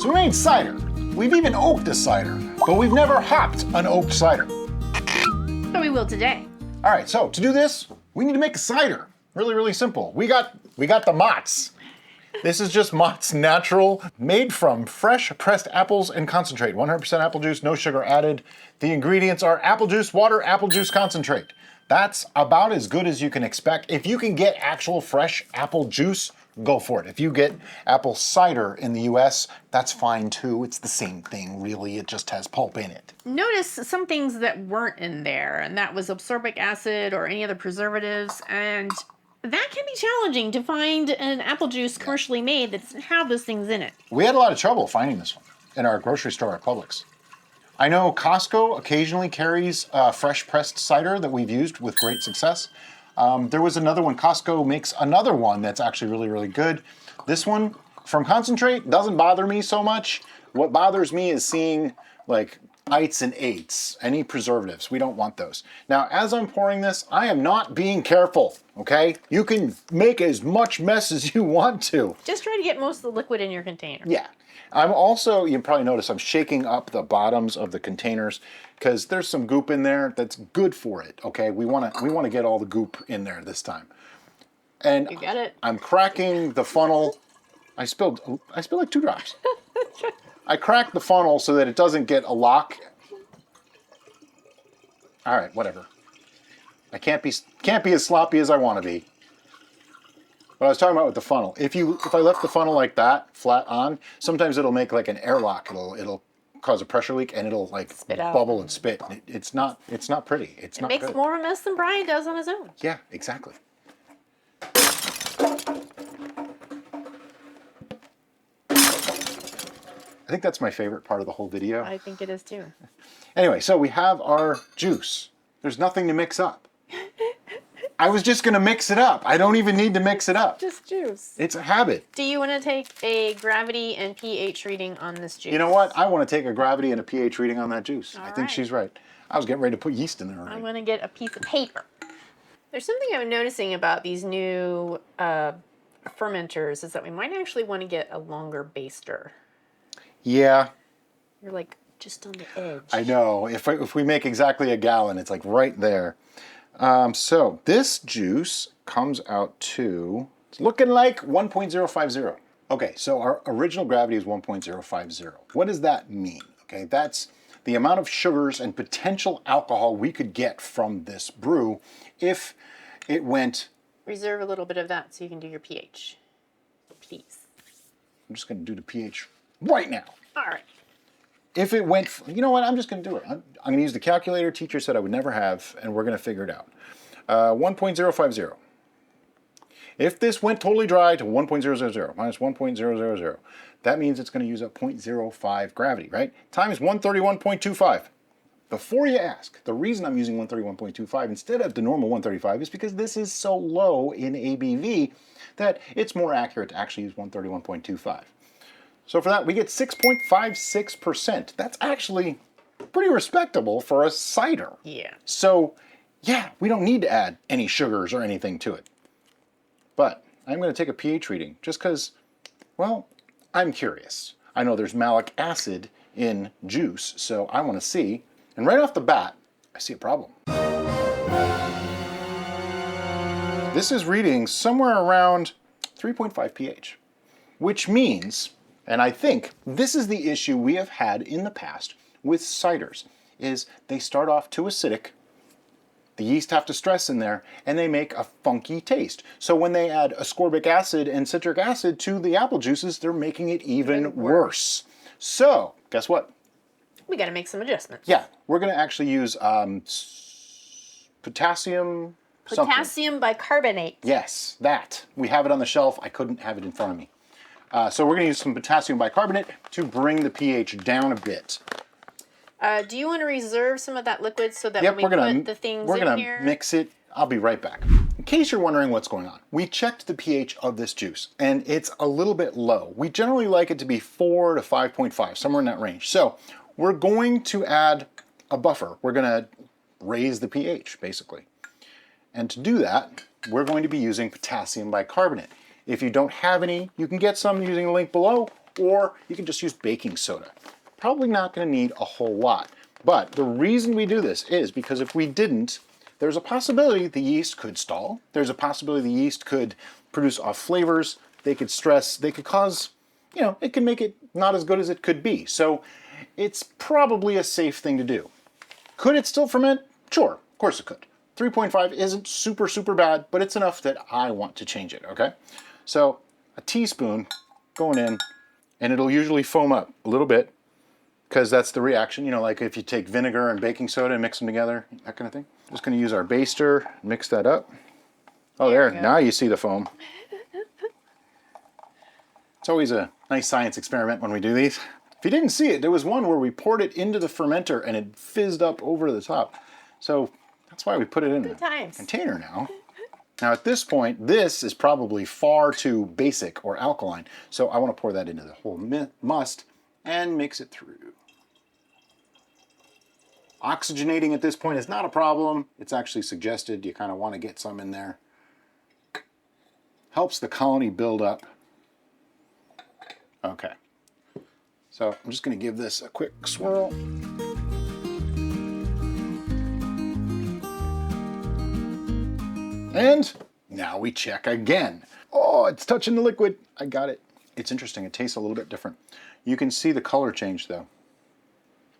So we made cider. We've even oaked a cider, but we've never hopped an oaked cider. But we will today. All right, so to do this, we need to make a cider. Really, really simple. We got the Mott's. This is just Mott's Natural, made from fresh pressed apples and concentrate. 100% apple juice, no sugar added. The ingredients are apple juice, water, apple juice concentrate. That's about as good as you can expect. If you can get actual fresh apple juice, go for it. If you get apple cider in the US, that's fine too. It's the same thing, really. It just has pulp in it. Notice some things that weren't in there, and that was absorbic acid or any other preservatives, and that can be challenging to find an apple juice commercially made that doesn't have those things in it. We had a lot of trouble finding this one in our grocery store at Publix. I know Costco occasionally carries fresh pressed cider that we've used with great success. There was another one. Costco makes another one that's actually really, really good. This one from concentrate doesn't bother me so much. What bothers me is seeing like ites and eights, any preservatives. We don't want those. Now, as I'm pouring this, I am not being careful, okay? You can make as much mess as you want to. Just try to get most of the liquid in your container. Yeah. I'm also, you probably notice I'm shaking up the bottoms of the containers because there's some goop in there that's good for it, okay? We want to get all the goop in there this time. And You got it. I'm cracking the funnel. I spilled like 2 drops. I cracked the funnel so that it doesn't get a lock. All right, whatever. I can't be as sloppy as I want to be. But I was talking about with the funnel. If I left the funnel like that, flat on, sometimes it'll make like an airlock. It'll cause a pressure leak and it'll like Spit out. bubble and spit. It's not pretty. It's not Makes good. more of a mess than Brian does on his own. Yeah, exactly. I think that's my favorite part of the whole video. I think it is too. Anyway, so we have our juice. There's nothing to mix up. I was just going to mix it up. I don't even need to mix it up. Just juice. It's a habit. Do you want to take a gravity and pH reading on this juice? You know what? I want to take a gravity and a pH reading on that juice. I think right. she's right. I was getting ready to put yeast in there already. I'm going to get a piece of paper. There's something I'm noticing about these new fermenters is that we might actually want to get a longer baster. Yeah, You're like just on the edge. I know. If we make exactly a gallon, it's like right there. So this juice comes out to, it's looking like 1.050. Okay, so our original gravity is 1.050. What does that mean? Okay, that's the amount of sugars and potential alcohol we could get from this brew if it went... Reserve a little bit of that so you can do your pH, please. I'm just going to do the pH right now. All right. If it went, you know what, I'm just going to do it. I'm going to use the calculator teacher said I would never have, and we're going to figure it out. 1.050. If this went totally dry to 1.000 minus 1.000, that means it's going to use up 0.05 gravity, right? Times 131.25. Before you ask, the reason I'm using 131.25 instead of the normal 135 is because this is so low in ABV that it's more accurate to actually use 131.25. So for that, we get 6.56%. That's actually pretty respectable for a cider. Yeah. So, yeah, we don't need to add any sugars or anything to it. But I'm going to take a pH reading just because, well, I'm curious. I know there's malic acid in juice, so I want to see. And right off the bat, I see a problem. This is reading somewhere around 3.5 pH, which means... And I think this is the issue we have had in the past with ciders, is they start off too acidic, the yeast have to stress in there, and they make a funky taste. So when they add ascorbic acid and citric acid to the apple juices, they're making it even worse. So, guess what? We got to make some adjustments. Yeah, we're going to actually use potassium something. Potassium bicarbonate. Yes, that. We have it on the shelf. I couldn't have it in front of me. So we're going to use some potassium bicarbonate to bring the pH down a bit. Do you want to reserve some of that liquid so that Yep, when we put the things we're in gonna here? mix it. I'll be right back. In case you're wondering what's going on, we checked the pH of this juice and it's a little bit low. We generally like it to be 4 to 5.5, somewhere in that range. So we're going to add a buffer. We're going to raise the pH basically. And to do that, we're going to be using potassium bicarbonate. If you don't have any, you can get some using the link below, or you can just use baking soda. Probably not going to need a whole lot. But the reason we do this is because if we didn't, there's a possibility the yeast could stall. There's a possibility the yeast could produce off flavors. They could stress, they could cause, it can make it not as good as it could be. So it's probably a safe thing to do. Could it still ferment? Sure, of course it could. 3.5 isn't super, super bad, but it's enough that I want to change it, okay? So a teaspoon going in, and it'll usually foam up a little bit, because that's the reaction, like if you take vinegar and baking soda and mix them together, that kind of thing. Just going to use our baster, mix that up. Oh, there, now you see the foam. It's always a nice science experiment when we do these. If you didn't see it, there was one where we poured it into the fermenter and it fizzed up over the top. So that's why we put it in a container now. Now at this point, this is probably far too basic or alkaline. So I want to pour that into the whole must and mix it through. Oxygenating at this point is not a problem. It's actually suggested. You kind of want to get some in there. Helps the colony build up. Okay. So I'm just going to give this a quick swirl. And now we check again. Oh, it's touching the liquid. I got it. It's interesting. It tastes a little bit different. You can see the color change though.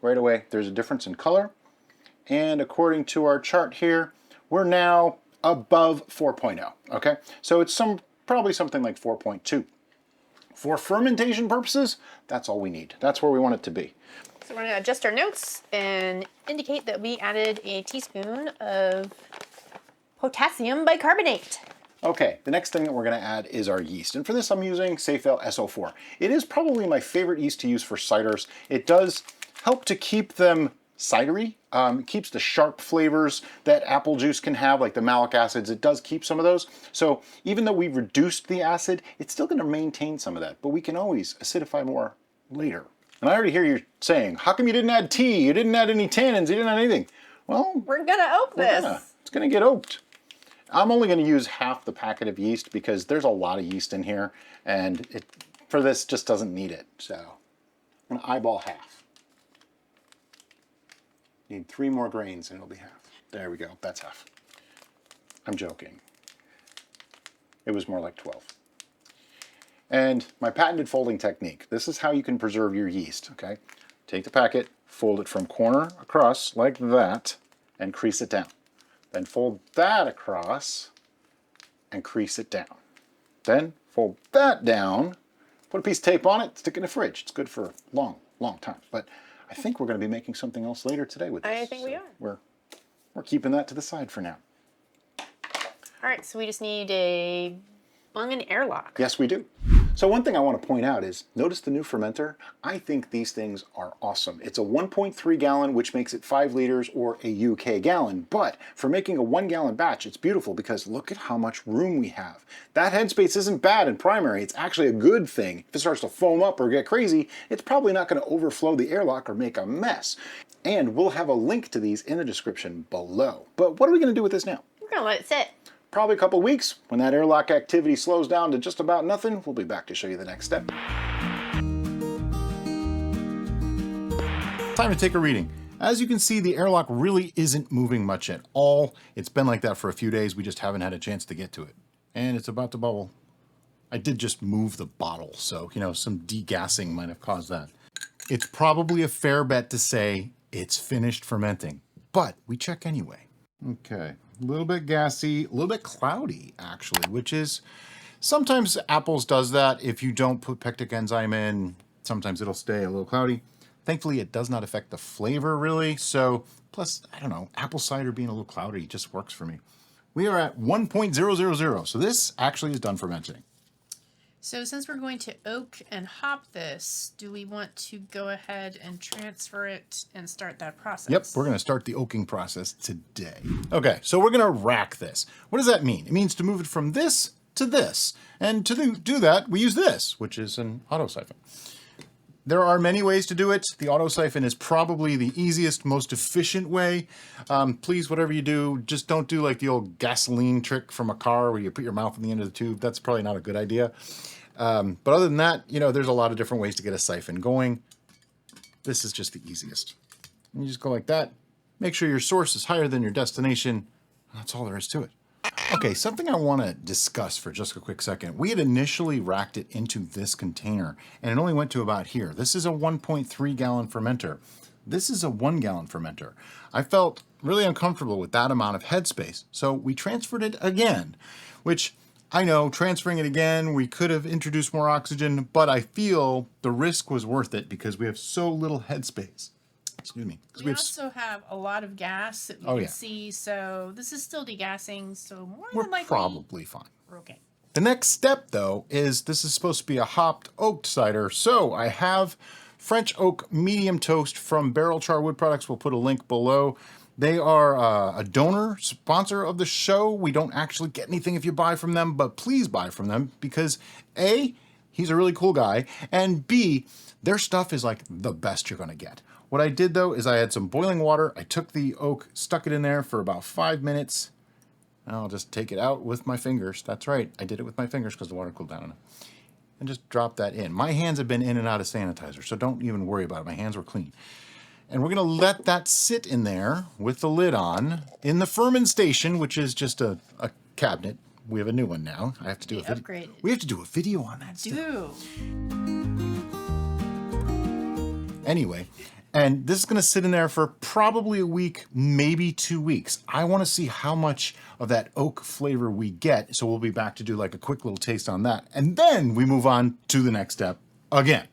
Right away, there's a difference in color. And according to our chart here, we're now above 4.0, okay? So it's probably something like 4.2. For fermentation purposes, that's all we need. That's where we want it to be. So we're gonna adjust our notes and indicate that we added a teaspoon of potassium bicarbonate. Okay, the next thing that we're going to add is our yeast. And for this, I'm using Safale SO4. It is probably my favorite yeast to use for ciders. It does help to keep them cidery. It keeps the sharp flavors that apple juice can have, like the malic acids. It does keep some of those. So even though we've reduced the acid, it's still going to maintain some of that. But we can always acidify more later. And I already hear you saying, how come you didn't add tea? You didn't add any tannins. You didn't add anything. Well, we're going to oak this. It's going to get oaked. I'm only going to use half the packet of yeast because there's a lot of yeast in here, and it for this just doesn't need it. So I'm going to eyeball half. Need 3 more grains and it'll be half. There we go. That's half. I'm joking. It was more like 12. And my patented folding technique. This is how you can preserve your yeast, okay? Take the packet, fold it from corner across like that, and crease it down. Then fold that across and crease it down. Then fold that down, put a piece of tape on it, stick it in the fridge. It's good for a long, long time. But I think we're going to be making something else later today with this. I think we are. We're keeping that to the side for now. All right, so we just need a bung and airlock. Yes, we do. So one thing I want to point out is, notice the new fermenter? I think these things are awesome. It's a 1.3 gallon, which makes it 5 liters or a UK gallon. But for making a 1 gallon batch, it's beautiful because look at how much room we have. That headspace isn't bad in primary. It's actually a good thing. If it starts to foam up or get crazy, it's probably not going to overflow the airlock or make a mess. And we'll have a link to these in the description below. But what are we going to do with this now? We're going to let it sit. Probably a couple weeks. When that airlock activity slows down to just about nothing, we'll be back to show you the next step. Time to take a reading. As you can see, the airlock really isn't moving much at all. It's been like that for a few days. We just haven't had a chance to get to it. And it's about to bubble. I did just move the bottle, so, some degassing might have caused that. It's probably a fair bet to say it's finished fermenting, but we check anyway. Okay, a little bit gassy, a little bit cloudy, actually, which is, sometimes apples does that. If you don't put pectic enzyme in, sometimes it'll stay a little cloudy. Thankfully, it does not affect the flavor, really. So, plus, I don't know, apple cider being a little cloudy just works for me. We are at 1.000, so this actually is done fermenting. So since we're going to oak and hop this, do we want to go ahead and transfer it and start that process? Yep, we're going to start the oaking process today. Okay, so we're going to rack this. What does that mean? It means to move it from this to this. And to do that, we use this, which is an autosiphon. There are many ways to do it. The autosiphon is probably the easiest, most efficient way. Please, whatever you do, just don't do like the old gasoline trick from a car where you put your mouth on the end of the tube. That's probably not a good idea. But other than that, you know, there's a lot of different ways to get a siphon going. This is just the easiest. You just go like that. Make sure your source is higher than your destination. That's all there is to it. Okay, something I want to discuss for just a quick second. We had initially racked it into this container, and it only went to about here. This is a 1.3 gallon fermenter. This is a 1 gallon fermenter. I felt really uncomfortable with that amount of headspace, so we transferred it again, which I know transferring it again, we could have introduced more oxygen, but I feel the risk was worth it because we have so little headspace. Excuse me. We also have a lot of gas that we can see, so this is still degassing, so more than likely probably fine. We're okay. The next step, though, is this is supposed to be a hopped oaked cider, so I have French oak medium toast from Barrel Char Wood Products. We'll put a link below. They are a donor sponsor of the show. We don't actually get anything if you buy from them, but please buy from them because A, he's a really cool guy, and B, their stuff is like the best you're gonna get. What I did though is I had some boiling water. I took the oak, stuck it in there for about 5 minutes. I'll just take it out with my fingers. That's right, I did it with my fingers because the water cooled down enough. And just drop that in. My hands have been in and out of sanitizer, so don't even worry about it. My hands were clean. And we're gonna let that sit in there with the lid on in the ferment station, which is just a cabinet. We have a new one now. I have to do a video. Upgraded. We have to do a video on that still. Anyway, and this is gonna sit in there for probably a week, maybe 2 weeks. I wanna see how much of that oak flavor we get, so we'll be back to do like a quick little taste on that. And then we move on to the next step again.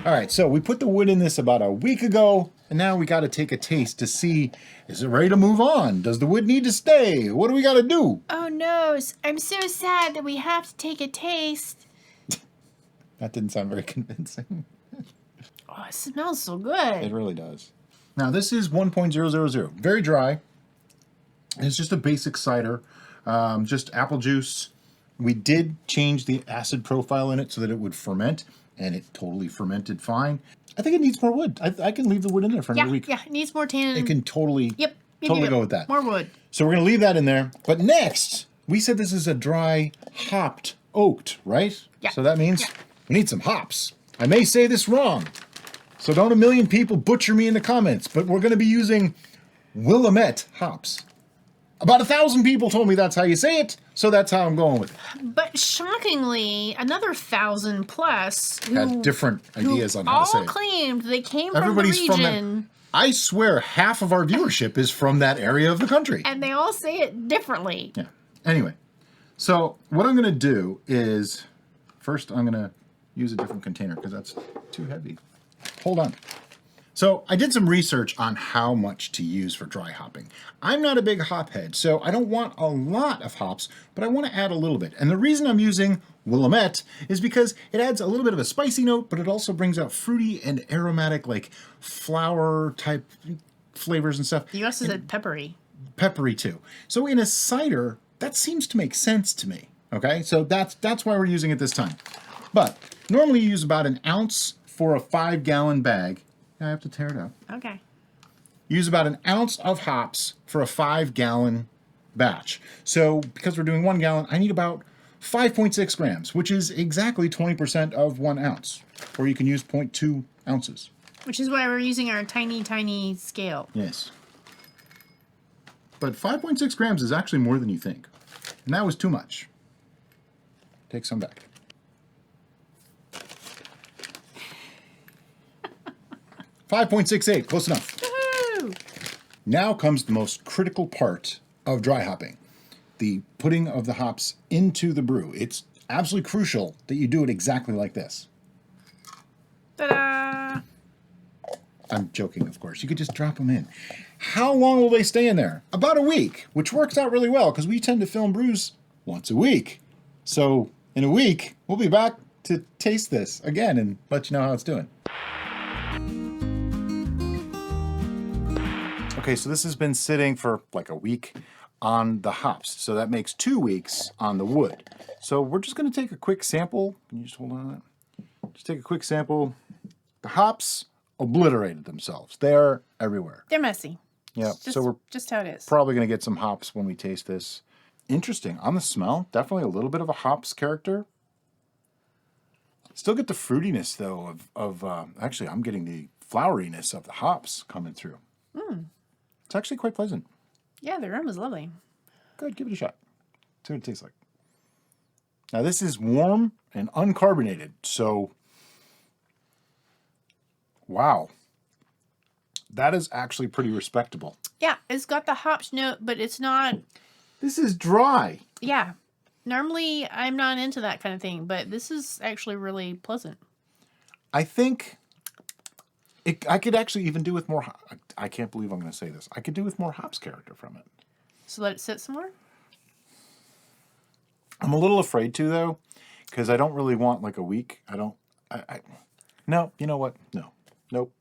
All right, so we put the wood in this about a week ago, and now we gotta take a taste to see, is it ready to move on? Does the wood need to stay? What do we gotta do? Oh no, I'm so sad that we have to take a taste. That didn't sound very convincing. Oh, it smells so good. It really does. Now this is 1.000, very dry. It's just a basic cider, just apple juice. We did change the acid profile in it so that it would ferment, and it totally fermented fine. I think it needs more wood. I can leave the wood in there for another week. Yeah, it needs more tannin. It can totally, go with that. More wood. So we're gonna leave that in there. But next, we said this is a dry hopped oaked, right? Yeah. So that means we need some hops. I may say this wrong, so don't a million people butcher me in the comments, but we're gonna be using Willamette hops. About 1,000 people told me that's how you say it, so that's how I'm going with it. But shockingly, another 1,000 plus Had different ideas on how to say all it. claimed they came Everybody's from the region. from that. I swear half of our viewership is from that area of the country. And they all say it differently. Yeah. Anyway, so what I'm going to do is, first I'm going to use a different container because that's too heavy. Hold on. So I did some research on how much to use for dry hopping. I'm not a big hop head, so I don't want a lot of hops, but I want to add a little bit. And the reason I'm using Willamette is because it adds a little bit of a spicy note, but it also brings out fruity and aromatic, like flower type flavors and stuff. You also said peppery. Peppery too. So in a cider, that seems to make sense to me. Okay, so that's why we're using it this time. But normally you use about 1 ounce for a 5-gallon bag. I have to tear it out. Okay. Use about 1 ounce of hops for a 5-gallon batch. So because we're doing 1 gallon, I need about 5.6 grams, which is exactly 20% of 1 ounce. Or you can use 0.2 ounces. Which is why we're using our tiny, tiny scale. Yes. But 5.6 grams is actually more than you think. And that was too much. Take some back. 5.68, close enough. Woohoo! Now comes the most critical part of dry hopping, the putting of the hops into the brew. It's absolutely crucial that you do it exactly like this. Ta-da! I'm joking, of course. You could just drop them in. How long will they stay in there? About a week, which works out really well because we tend to film brews once a week. So in a week, we'll be back to taste this again and let you know how it's doing. Okay, so this has been sitting for like a week on the hops. So that makes 2 weeks on the wood. So we're just gonna take a quick sample. Can you just hold on to that? Just take a quick sample. The hops obliterated themselves. They're everywhere. They're messy. Yeah, so we're just how it is. probably gonna get some hops when we taste this. Interesting. On the smell, definitely a little bit of a hops character. Still get the fruitiness, though, actually, I'm getting the floweriness of the hops coming through. It's actually quite pleasant. Yeah, the aroma's lovely. Good, give it a shot. See what it tastes like. Now, this is warm and uncarbonated, so wow. That is actually pretty respectable. Yeah, it's got the hops note, but it's not... This is dry. Yeah. Normally, I'm not into that kind of thing, but this is actually really pleasant. I think I could actually even do with more... I can't believe I'm going to say this. I could do with more hops character from it. So let it sit some more? I'm a little afraid to, though, because I don't really want like a week. No, you know what? No. Nope.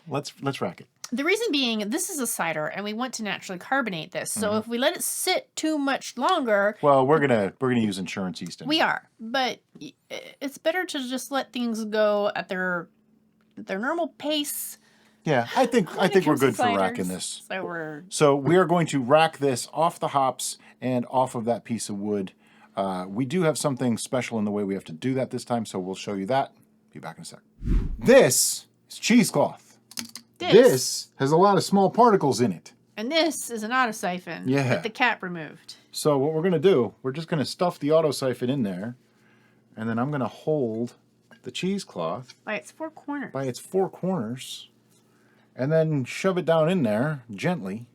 Let's rack it. The reason being, this is a cider, and we want to naturally carbonate this. So if we let it sit too much longer... Well, we're gonna use insurance yeast. We are, but it's better to just let things go at their normal pace. Yeah, I think we're good for racking this. So we are going to rack this off the hops and off of that piece of wood. We do have something special in the way we have to do that this time, so we'll show you that. Be back in a sec. This is cheesecloth. This has a lot of small particles in it. And this is an autosiphon with the cap removed. So what we're going to do, we're just going to stuff the autosiphon in there, and then I'm going to hold the cheesecloth by its four corners, and then shove it down in there gently.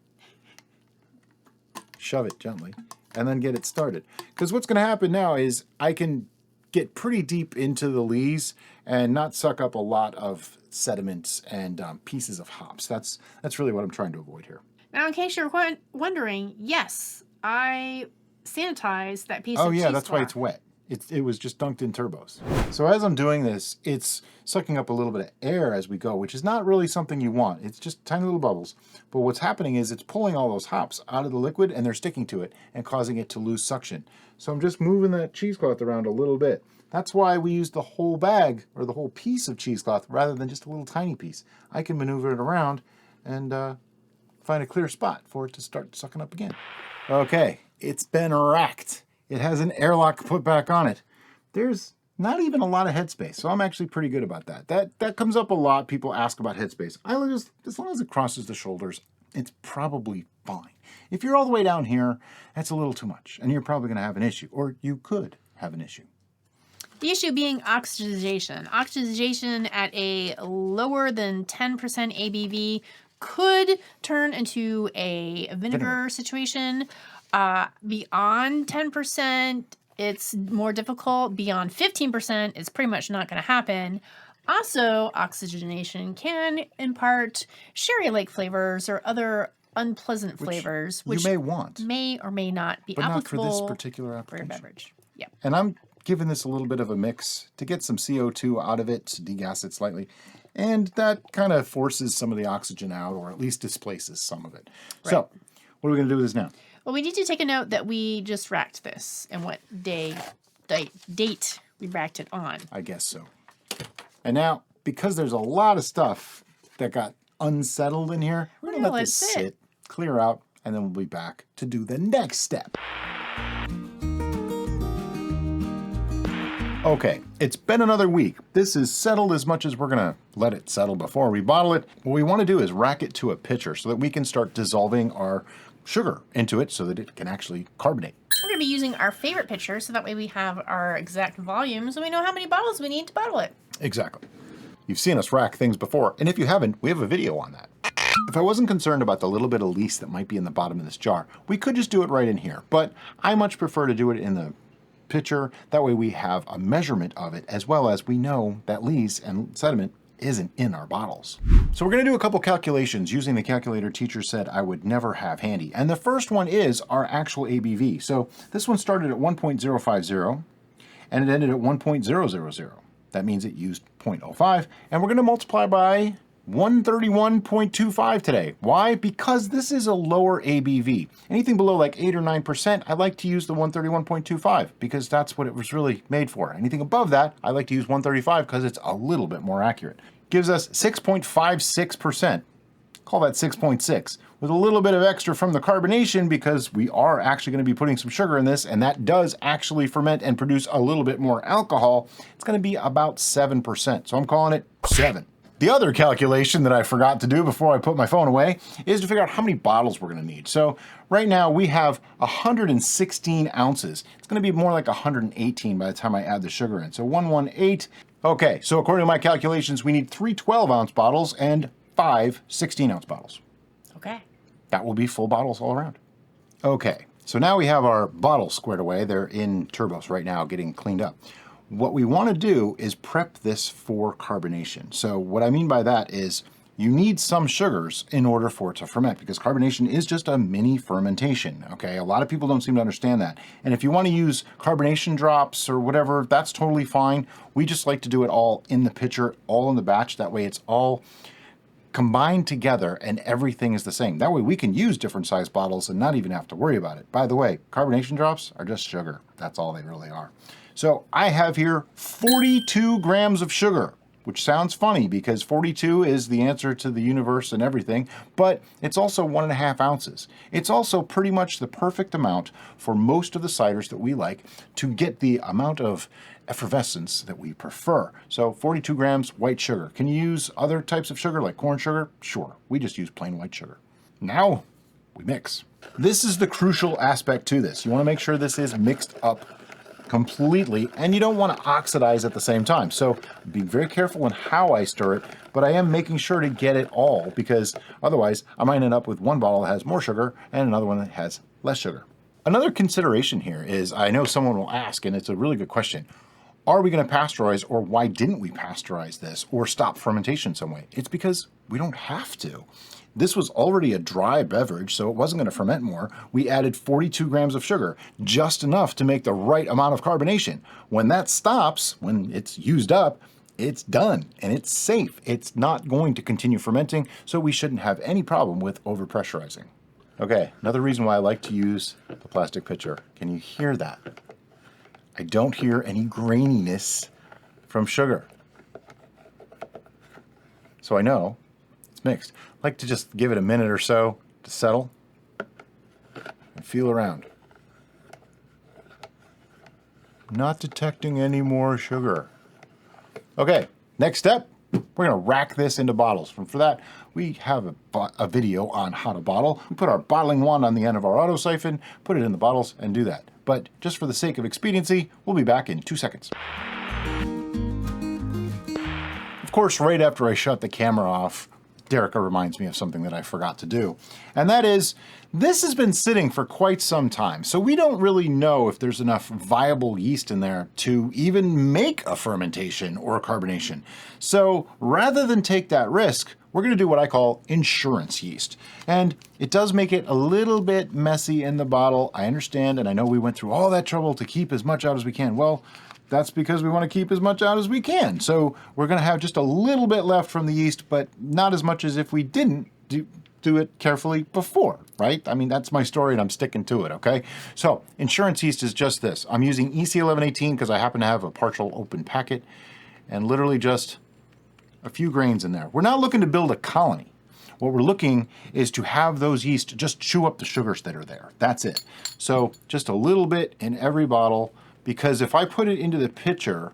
Shove it gently, and then get it started. Because what's going to happen now is I can get pretty deep into the lees and not suck up a lot of sediments and pieces of hops. That's really what I'm trying to avoid here. Now, in case you're wondering, yes, I sanitized that piece of cheesecloth. Oh yeah, that's why it's wet. It was just dunked in turbos. So as I'm doing this, it's sucking up a little bit of air as we go, which is not really something you want. It's just tiny little bubbles. But what's happening is it's pulling all those hops out of the liquid, and they're sticking to it and causing it to lose suction. So I'm just moving that cheesecloth around a little bit. That's why we use the whole bag or the whole piece of cheesecloth rather than just a little tiny piece. I can maneuver it around and find a clear spot for it to start sucking up again. Okay, it's been racked. It has an airlock put back on it. There's not even a lot of headspace, so I'm actually pretty good about that. That comes up a lot. People ask about headspace. As long as it crosses the shoulders, it's probably fine. If you're all the way down here, that's a little too much, and you're probably going to have an issue, or you could have an issue. The issue being oxidization. Oxidization at a lower than 10% ABV could turn into a vinegar situation. Beyond 10%, it's more difficult. Beyond 15%, it's pretty much not going to happen. Also, oxygenation can impart sherry lake flavors or other unpleasant flavors, which you may want, may or may not be but applicable not for this particular application. For a beverage. Yep. And I'm giving this a little bit of a mix to get some CO2 out of it, to degas it slightly. And that kind of forces some of the oxygen out, or at least displaces some of it. Right. So, what are we going to do with this now? Well, we need to take a note that we just racked this and what date we racked it on. I guess so. And now, because there's a lot of stuff that got unsettled in here, we're going to let this sit, clear out, and then we'll be back to do the next step. Okay, it's been another week. This is settled as much as we're going to let it settle before we bottle it. What we want to do is rack it to a pitcher so that we can start dissolving our sugar into it so that it can actually carbonate. We're going to be using our favorite pitcher so that way we have our exact volume so we know how many bottles we need to bottle it. Exactly. You've seen us rack things before, and if you haven't, we have a video on that. If I wasn't concerned about the little bit of lees that might be in the bottom of this jar, we could just do it right in here, but I much prefer to do it in the pitcher. That way we have a measurement of it, as well as we know that lees and sediment isn't in our bottles. So we're going to do a couple calculations using the calculator teacher said I would never have handy. And the first one is our actual ABV. So this one started at 1.050 and it ended at 1.000. That means it used 0.05, and we're going to multiply by 131.25 today. Why? Because this is a lower ABV. Anything below like 8 or 9%, I like to use the 131.25 because that's what it was really made for. Anything above that, I like to use 135 because it's a little bit more accurate. Gives us 6.56%. call that 6.6. With a little bit of extra from the carbonation, because we are actually going to be putting some sugar in this, and that does actually ferment and produce a little bit more alcohol, it's going to be about 7%. So I'm calling it 7. The other calculation that I forgot to do before I put my phone away is to figure out how many bottles we're going to need. So right now we have 116 ounces. It's going to be more like 118 by the time I add the sugar in. So 118. Okay, so according to my calculations, we need 3 12-ounce bottles and 5 16-ounce bottles. Okay. That will be full bottles all around. Okay, so now we have our bottles squared away. They're in turbos right now getting cleaned up. What we want to do is prep this for carbonation. So what I mean by that is you need some sugars in order for it to ferment, because carbonation is just a mini fermentation, okay? A lot of people don't seem to understand that. And if you want to use carbonation drops or whatever, that's totally fine. We just like to do it all in the pitcher, all in the batch. That way it's all combined together and everything is the same. That way we can use different size bottles and not even have to worry about it. By the way, carbonation drops are just sugar. That's all they really are. So I have here 42 grams of sugar, which sounds funny because 42 is the answer to the universe and everything, but it's also 1.5 ounces. It's also pretty much the perfect amount for most of the ciders that we like to get the amount of effervescence that we prefer. So 42 grams white sugar. Can you use other types of sugar like corn sugar? Sure, we just use plain white sugar. Now we mix. This is the crucial aspect to this. You want to make sure this is mixed up completely, and you don't want to oxidize at the same time. So be very careful in how I stir it, but I am making sure to get it all, because otherwise I might end up with one bottle that has more sugar and another one that has less sugar. Another consideration here is, I know someone will ask, and it's a really good question, are we going to pasteurize, or why didn't we pasteurize this or stop fermentation some way? It's because we don't have to. This was already a dry beverage, so it wasn't going to ferment more. We added 42 grams of sugar, just enough to make the right amount of carbonation. When that stops, when it's used up, it's done and it's safe. It's not going to continue fermenting, so we shouldn't have any problem with overpressurizing. Okay, another reason why I like to use the plastic pitcher. Can you hear that? I don't hear any graininess from sugar. So I know it's mixed. I like to just give it a minute or so to settle and feel around. Not detecting any more sugar. Okay, next step, we're gonna rack this into bottles. And for that, we have a video on how to bottle. We put our bottling wand on the end of our auto siphon, put it in the bottles, and do that. But just for the sake of expediency, we'll be back in 2 seconds. Of course, right after I shut the camera off, Derica reminds me of something that I forgot to do. And that is, this has been sitting for quite some time, so we don't really know if there's enough viable yeast in there to even make a fermentation or a carbonation. So rather than take that risk, we're going to do what I call insurance yeast. And it does make it a little bit messy in the bottle. I understand, and I know we went through all that trouble to keep as much out as we can. Well, that's because we want to keep as much out as we can. So we're going to have just a little bit left from the yeast, but not as much as if we didn't do it carefully before, right? I mean, that's my story and I'm sticking to it, okay? So insurance yeast is just this. I'm using EC1118 because I happen to have a partial open packet, and literally just a few grains in there. We're not looking to build a colony. What we're looking is to have those yeast just chew up the sugars that are there. That's it. So just a little bit in every bottle, because if I put it into the pitcher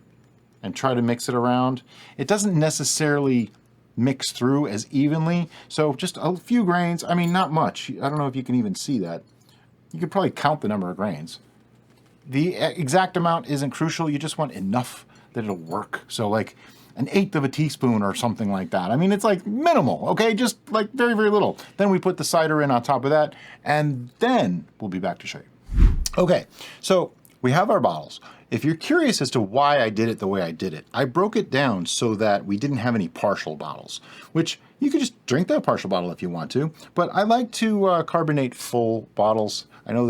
and try to mix it around, it doesn't necessarily mix through as evenly. So just a few grains, I mean, not much. I don't know if you can even see that. You could probably count the number of grains. The exact amount isn't crucial. You just want enough that it'll work. So like 1/8 of a teaspoon or something like that. I mean, it's like minimal, okay? Just like very, very little. Then we put the cider in on top of that, and then we'll be back to show you. Okay, so we have our bottles. If you're curious as to why I did it the way I did it, I broke it down so that we didn't have any partial bottles, which you could just drink that partial bottle if you want to, but I like to carbonate full bottles. I know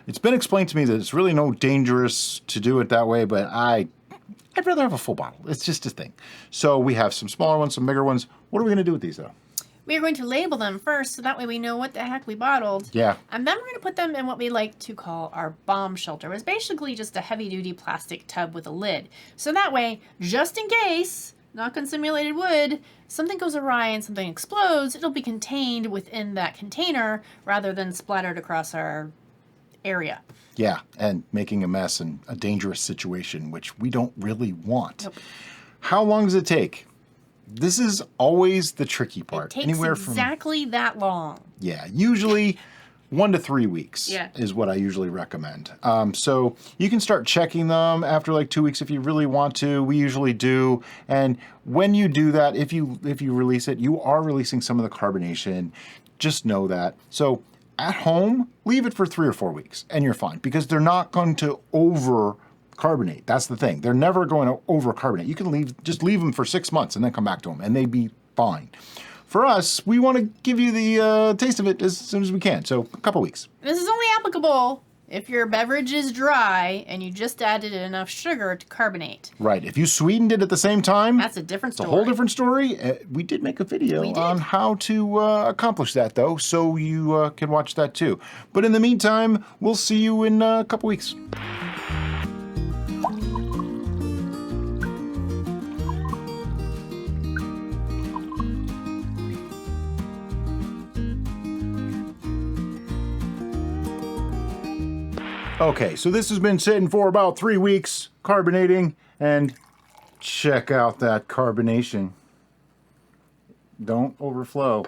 it's been explained to me that it's really no dangerous to do it that way, but I'd rather have a full bottle. It's just a thing. So we have some smaller ones, some bigger ones. What are we going to do with these though? We are going to label them first, so that way we know what the heck we bottled. Yeah. And then we're going to put them in what we like to call our bomb shelter. It's basically just a heavy-duty plastic tub with a lid. So that way, just in case knock on simulated wood, something goes awry and something explodes, it'll be contained within that container rather than splattered across our area. Yeah, and making a mess and a dangerous situation, which we don't really want. Nope. How long does it take? This is always the tricky part. It takes exactly that long. Yeah, usually 1 to 3 weeks Yeah. is what I usually recommend. So you can start checking them after like 2 weeks if you really want to. We usually do. And when you do that, if you release it, you are releasing some of the carbonation. Just know that. So at home, leave it for 3 or 4 weeks and you're fine because they're not going to over carbonate. That's the thing. They're never going to over carbonate. You can just leave them for 6 months and then come back to them and they'd be fine. For us, we want to give you the taste of it as soon as we can. So a couple weeks. This is only applicable if your beverage is dry and you just added enough sugar to carbonate. Right. If you sweetened it at the same time, That's a different story. it's a whole different story. We did make a video on how to accomplish that, though, so you can watch that too. But in the meantime, we'll see you in a couple weeks. Okay, so this has been sitting for about 3 weeks, carbonating, and check out that carbonation. Don't overflow.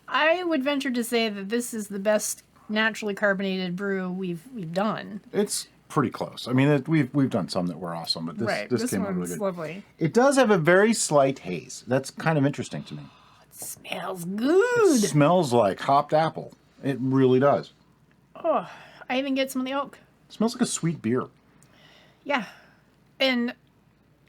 I would venture to say that this is the best naturally carbonated brew we've done. It's pretty close. I mean, we've done some that were awesome, but this came out really one's good. lovely. It does have a very slight haze. That's kind of interesting to me. It smells good. It smells like hopped apple. It really does. Oh, I even get some of the oak. It smells like a sweet beer. Yeah, and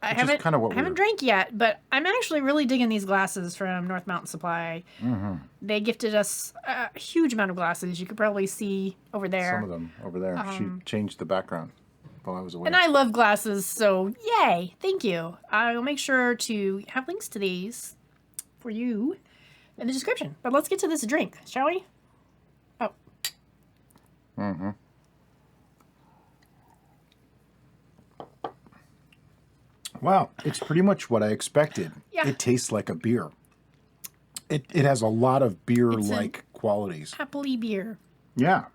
I Which is kind of what haven't drank yet, but I'm actually really digging these glasses from North Mountain Supply. Mm-hmm. They gifted us a huge amount of glasses. You could probably see over there. Some of them over there. She changed the background while I was away. And I love glasses, so yay! Thank you. I will make sure to have links to these for you in the description. But let's get to this drink, shall we? Oh. Mm-hmm. Wow, it's pretty much what I expected. Yeah. It tastes like a beer. It has a lot of beer-like qualities. Appley beer. Yeah.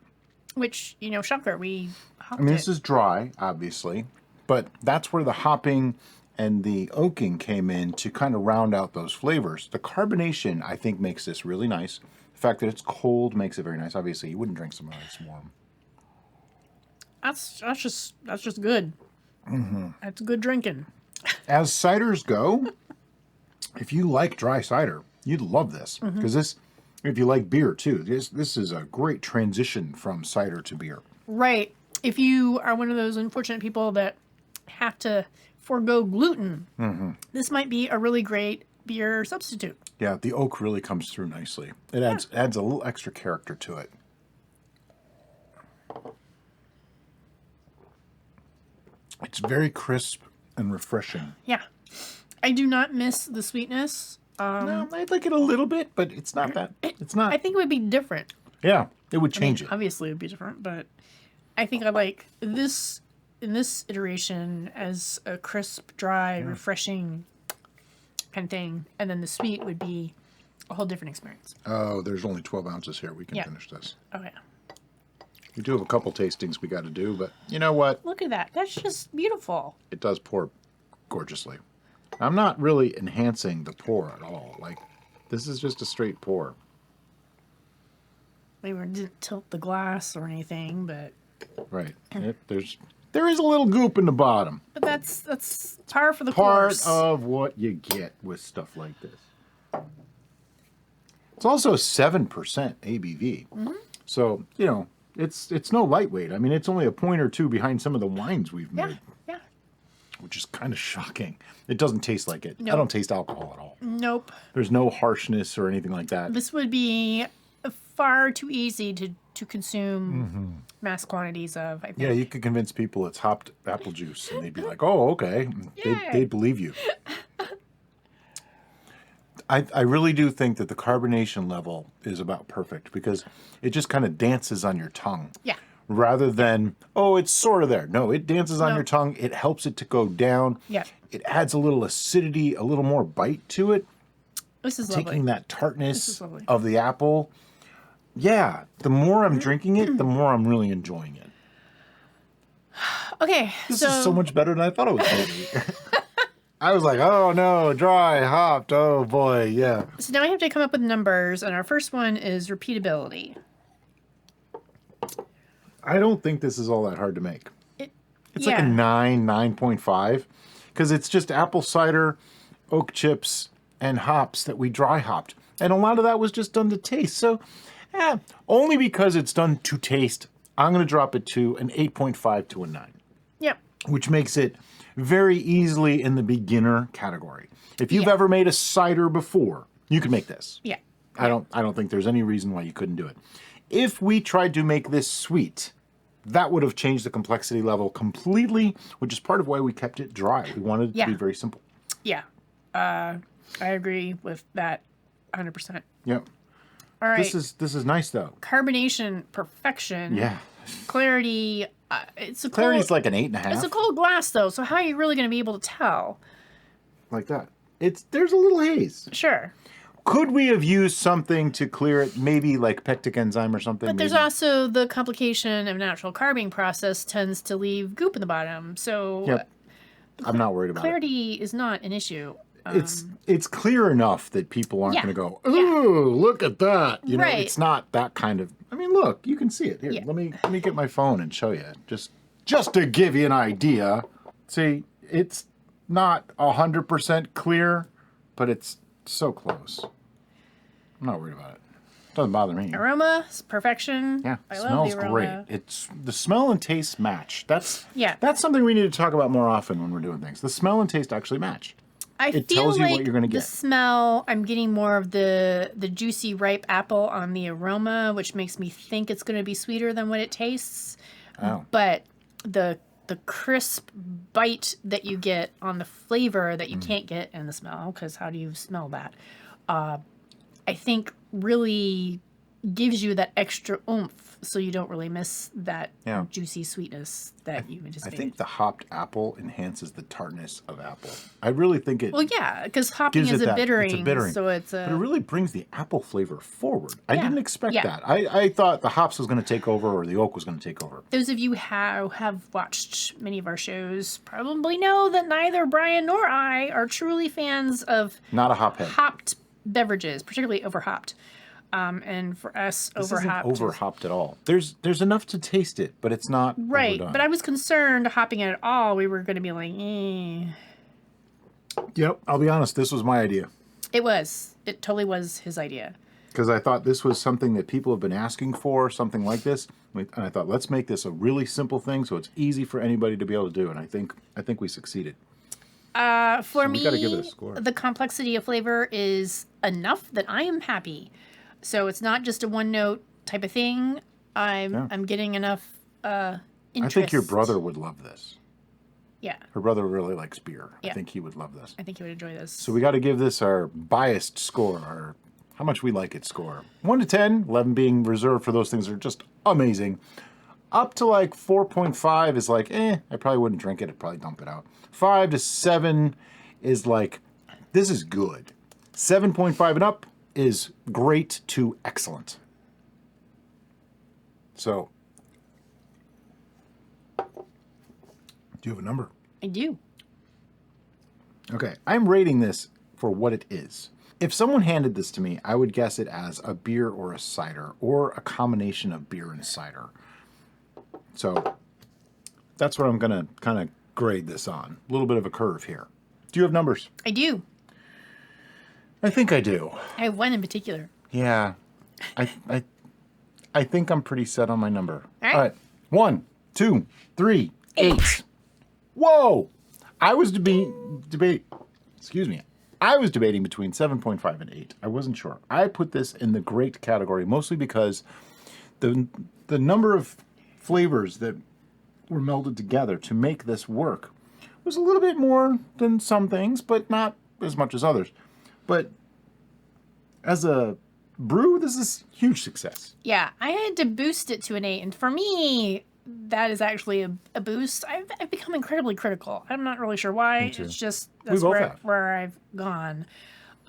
Which, shocker, we hopped I mean, this is dry, obviously, but that's where the hopping and the oaking came in to kind of round out those flavors. The carbonation, I think, makes this really nice. The fact that it's cold makes it very nice. Obviously, you wouldn't drink something that's warm. That's just good. Mm-hmm. That's good drinking. As ciders go, if you like dry cider, you'd love this. Because if you like beer too, this is a great transition from cider to beer. Right. If you are one of those unfortunate people that have to forego gluten, this might be a really great beer substitute. Yeah, the oak really comes through nicely. It adds a little extra character to it. It's very crisp and refreshing. Yeah. I do not miss the sweetness. No, I like it a little bit, but it's not that. It's not. I think it would be different. Yeah, it would change it. Obviously, it would be different, but I think I like this in this iteration as a crisp, dry, refreshing kind of thing. And then the sweet would be a whole different experience. Oh, there's only 12 ounces here. We can finish this. Oh, yeah. We do have a couple tastings we got to do, but you know what? Look at that. That's just beautiful. It does pour gorgeously. I'm not really enhancing the pour at all. Like, this is just a straight pour. We didn't tilt the glass or anything, but... Right. There is a little goop in the bottom. But that's par for the Part course. of what you get with stuff like this. It's also 7% ABV. So, it's no lightweight. I mean, it's only a point or two behind some of the wines we've made. Yeah. Which is kind of shocking. It doesn't taste like it. Nope. I don't taste alcohol at all. Nope. There's no harshness or anything like that. This would be far too easy to consume mass quantities of, I think. Yeah, you could convince people it's hopped apple juice, and they'd be like, oh, okay. They'd believe you. I really do think that the carbonation level is about perfect because it just kind of dances on your tongue. Yeah. rather than, oh, it's sort of there. No, it dances on No. your tongue. It helps it to go down. Yeah. It adds a little acidity, a little more bite to it, This is taking lovely. that tartness is lovely. of the apple. Yeah, the more I'm drinking it, the more I'm really enjoying it. Okay, This is so much better than I thought it was going to be. I was like, oh no, dry, hopped, oh boy, yeah. So now we have to come up with numbers, and our first one is repeatability. I don't think this is all that hard to make. It's like a Yeah. 9.5, because it's just apple cider, oak chips, and hops that we dry hopped. And a lot of that was just done to taste. So, only because it's done to taste, I'm going to drop it to an 8.5 to a 9, Yep. which makes it very easily in the beginner category. If you've Yeah. ever made a cider before, you could make this. Yeah. I don't think there's any reason why you couldn't do it. If we tried to make this sweet, that would have changed the complexity level completely, which is part of why we kept it dry. We wanted it to be Yeah. very simple. Yeah. I agree with that 100%. Yep. All right. This is nice though. Carbonation perfection. Yeah. Clarity. It's a Clarity's cold, like an 8.5. It's a cold glass though, so how are you really going to be able to tell? Like that. There's a little haze. Sure. Could we have used something to clear it? Maybe like pectic enzyme or something. But there's maybe. also the complication of natural carbing process tends to leave goop in the bottom. So Yep. I'm not worried about it. clarity is not an issue. It's clear enough that people aren't Yeah. going to go, ooh, look at that. You know, Right. it's not that kind of. I mean, look, you can see it here. Yeah. Let me get my phone and show you. Just to give you an idea. See, it's not 100% clear, but it's so close. I'm not worried about it. Doesn't bother me. Aroma, perfection. Yeah, I it love smells the aroma. great. It's the smell and taste match. That's Yeah. something we need to talk about more often when we're doing things. The smell and taste actually match. I It feel tells you like what you're gonna the get. smell, I'm getting more of the juicy ripe apple on the aroma, which makes me think it's going to be sweeter than what it tastes. Oh. But the crisp bite that you get on the flavor that you can't get in the smell, because how do you smell that? I think really gives you that extra oomph, so you don't really miss that Yeah. juicy sweetness that you I anticipated. think the hopped apple enhances the tartness of apple. I really think it Well, yeah, because hopping gives is it a that. bittering, It's a bittering. so it's But it a really brings the apple flavor forward. I Yeah. didn't expect Yeah. that. I thought the hops was going to take over or the oak was going to take over. those of you who have watched many of our shows probably know that neither Brian nor I are truly fans of Not a hop head. hopped beverages, particularly over hopped. And for us, This over isn't hopped. over hopped at all. There's enough to taste it, but it's not Right, overdone. but I was concerned hopping it at all. We were going to be like, Yep, I'll be honest. This was my idea. It was. It totally was his idea. Because I thought this was something that people have been asking for, something like this. And I thought, let's make this a really simple thing so it's easy for anybody to be able to do. And I think we succeeded. For we me, gotta give it a score. the complexity of flavor is enough that I am happy. So it's not just a one note type of thing. I'm getting enough interest. I think your brother would love this. Yeah, Her brother really likes beer. I Yeah. think he would love this. I think you would enjoy this. So we got to give this our biased score, our how much we like it score. 1 to 10, 11 being reserved for those things that are just amazing. Up to like 4.5 is like, I probably wouldn't drink it. I'd probably dump it out. 5 to 7 is like, this is good. 7.5 and up is great to excellent. So, do you have a number? I do. Okay, I'm rating this for what it is. If someone handed this to me, I would guess it as a beer or a cider, or a combination of beer and cider. So that's what I'm going to kind of grade this on. A little bit of a curve here. Do you have numbers? I do. I think I do. I have one in particular. Yeah. I think I'm pretty set on my number. All right. 1, 2, 3, 8. Whoa! I was excuse me. I was debating between 7.5 and 8. I wasn't sure. I put this in the great category mostly because the number of flavors that were melded together to make this work was a little bit more than some things, but not as much as others. But as a brew, this is a huge success. Yeah, I had to boost it to an 8, and for me, that is actually a boost. I've become incredibly critical. I'm not really sure why. too. It's just We that's both have. where I've gone.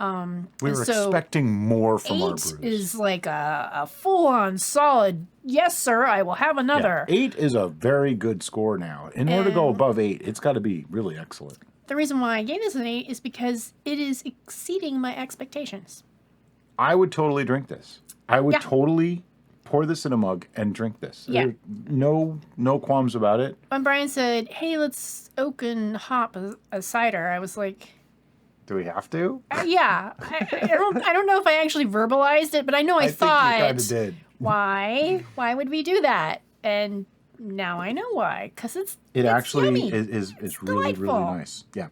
We And were so expecting more from our 8 brews. is like a full-on solid, yes, sir, I will have another. 8 is a very good score now. In order to go And- above 8, it's got to be really excellent. The reason why I gave this an 8 is because it is exceeding my expectations. I would totally drink this. I would Yeah. totally pour this in a mug and drink this. Yeah. No qualms about it. When Brian said, hey, let's oak and hop a cider, I was like, Do we have to? yeah. I don't know if I actually verbalized it, but I know I thought, think you kind of did. why would we do that? And now I know why, because it's Actually yummy. is really, really delightful. nice. Yeah.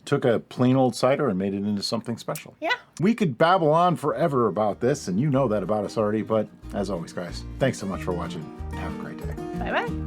Took a plain old cider and made it into something special. Yeah. We could babble on forever about this, and you know that about us already, but as always, guys, thanks so much for watching. Have a great day. Bye-bye.